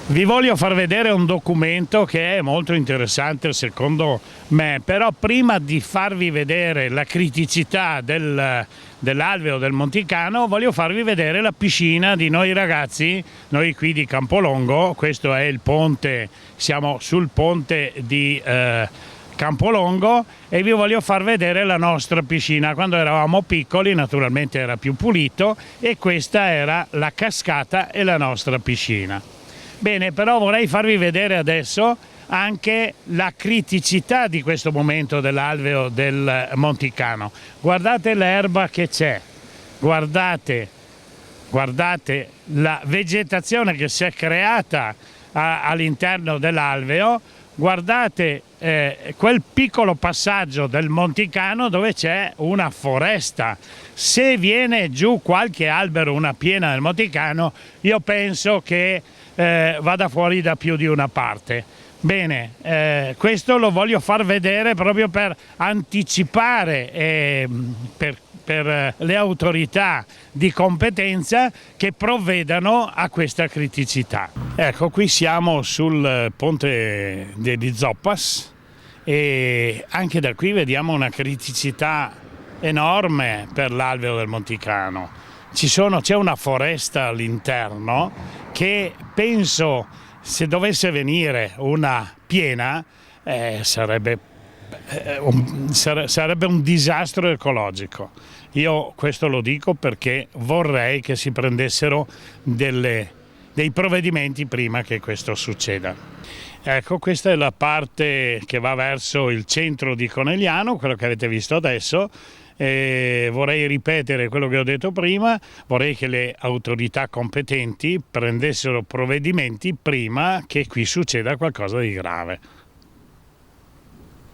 Vi voglio far vedere un documento che è molto interessante secondo me, però prima di farvi vedere la criticità dell'alveo del Monticano voglio farvi vedere la piscina di noi ragazzi, noi qui di Campolongo. Questo è il ponte, siamo sul ponte di Campolongo e vi voglio far vedere la nostra piscina. Quando eravamo piccoli naturalmente era più pulito e questa era la cascata e la nostra piscina. Bene, però vorrei farvi vedere adesso anche la criticità di questo momento dell'alveo del Monticano. Guardate l'erba che c'è, guardate la vegetazione che si è creata all'interno dell'alveo, guardate quel piccolo passaggio del Monticano dove c'è una foresta. Se viene giù qualche albero, una piena del Monticano, io penso che vada fuori da più di una parte. Bene, questo lo voglio far vedere proprio per anticipare per le autorità di competenza che provvedano a questa criticità. Ecco, qui siamo sul ponte di Zoppas e anche da qui vediamo una criticità enorme per l'alveo del Monticano. C'è una foresta all'interno che penso, se dovesse venire una piena, sarebbe un disastro ecologico. Io questo lo dico perché vorrei che si prendessero dei provvedimenti prima che questo succeda. Ecco, questa è la parte che va verso il centro di Conegliano, quello che avete visto adesso. Vorrei ripetere quello che ho detto prima, vorrei che le autorità competenti prendessero provvedimenti prima che qui succeda qualcosa di grave.